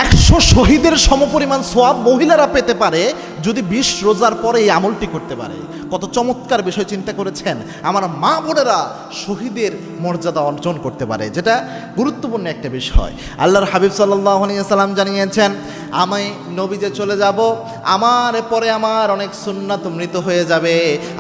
100 শহীদের সমপরিমাণ সোয়াব মহিলারা পেতে পারে যদি 20 রোজার পরে এই আমলটি করতে পারে। কত চমৎকার বিষয় চিন্তা করেছেন। আমার মা বোনেরা শহীদের মর্যাদা অর্জন করতে পারে, যেটা গুরুত্বপূর্ণ একটা বিষয়। আল্লাহর হাবিব সাল্লাল্লাহু আলাইহি ওয়াসাল্লাম জানিয়েছেন, আমি নবী যে চলে যাব, আমার পরে আমার অনেক সুন্নাত মৃত হয়ে যাবে।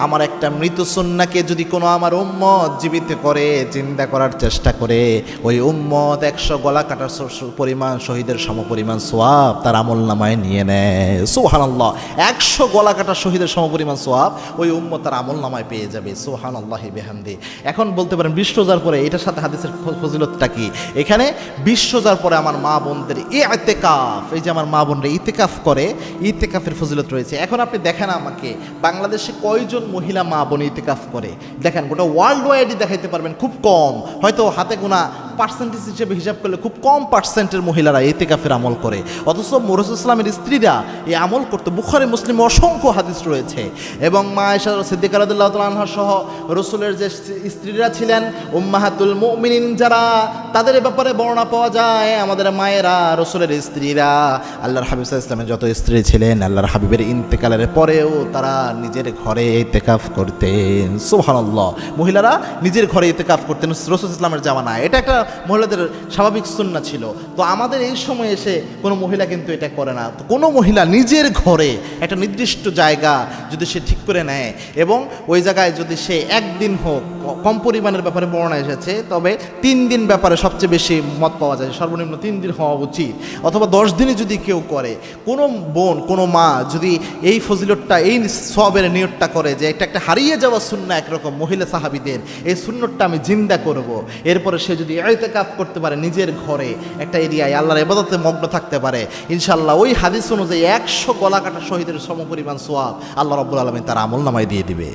আমার একটা মৃত সুন্নাকে যদি কোনো আমার উম্মত জীবিত করে, চিন্তা করার চেষ্টা করে, ওই উম্মত 100 গলা কাটার পরিমাণ শহীদের সমপরিমাণ সোয়াব তার আমল নামায় নিয়ে নেয়। সুবহানাল্লাহ, 100 গলা কাটা শহীদের সমপরিমাণ সোয়াব ওই উম্মত তার আমল নামায় পেয়ে যাবে। সুবহানাল্লাহি বিহামদি। এখন বলতে পারেন 20 রোজার পরে, এটার সাথে হাদিসের ফজিলতটা কি? এখানে 20 রোজার পরে আমার মা বোনদের ইতিকাফ, এই যে আমার মা বোনরা ইতিকাফ করে, ইতিকাফের ফজিলত রয়েছে। এখন আপনি দেখেন আমাকে বাংলাদেশে কয়জন মহিলা মা বোন ইতিকাফ করে দেখেন, গোটা ওয়ার্ল্ড ওয়াইডই দেখাইতে পারবেন খুব কম, হয়তো হাতে গোনা পার্সেন্টেজ হিসেবে হিসাব করলে খুব কম পার্সেন্টের মহিলারা ইতিকাফের আমল করে। অথচ রাসূল ইসলামের স্ত্রীরা এই আমল করতে বুখারী মুসলিমে অসংখ্য হাদিস রয়েছে। এবং মা আয়েশা সিদ্দিকা রাদিয়াল্লাহু তাআলা আনহা সহ রাসূলের যে স্ত্রীরা ছিলেন উম্মাহাতুল মুমিনিন যারা, তাদের ব্যাপারে বর্ণনা পাওয়া যায়, আমাদের মায়েরা রাসূলের স্ত্রীরা, আল্লাহর হাবিব সাল্লাল্লাহু আলাইহি ওয়াসাল্লামের যত স্ত্রী ছিলেন, আল্লাহর হাবিবের ইন্তেকালের পরেও তারা নিজের ঘরে ইতিকাফ করতেন। সুবহানাল্লাহ, মহিলারা নিজের ঘরে ইতিকাফ করতেন রাসূল ইসলামের জামানায়। এটা একটা মহিলাদের স্বাভাবিক সুন্নাহ ছিল। তো আমাদের এই সময় এসে কোনো মহিলা কিন্তু এটা করে না। তো কোনো মহিলা নিজের ঘরে একটা নির্দিষ্ট জায়গা যদি সে ঠিক করে নেয়, এবং ওই জায়গায় যদি সে একদিন হোক, কম পরিমাণের ব্যাপারে বর্ণনা এসেছে, তবে 3 দিন ব্যাপারে সবচেয়ে বেশি মত পাওয়া যায়, সর্বনিম্ন 3 দিন হওয়া উচিত, অথবা 10 দিনে যদি কেউ করে, কোনো বোন কোনো মা যদি এই ফজিলতটা, এই সওয়াবের নিয়তটা করে যে এটা একটা হারিয়ে যাওয়া সুন্নাহ একরকম মহিলা সাহাবীদের, এই সুন্নতটা আমি জিন্দা করব, এরপরে সে যদি ইতিকাফ করতে পারে নিজের ঘরে একটা এরিয়ায়, আল্লাহর ইবাদতে মগ্ন থাকতে পারে, ইনশাআল্লাহ ওই হাদিস অনুযায়ী 100 গলা কাটা শহীদের সমপরিমাণ সওয়াব আল্লাহ রাব্বুল আলামিন তার আমল নামায় দিয়ে দিবে।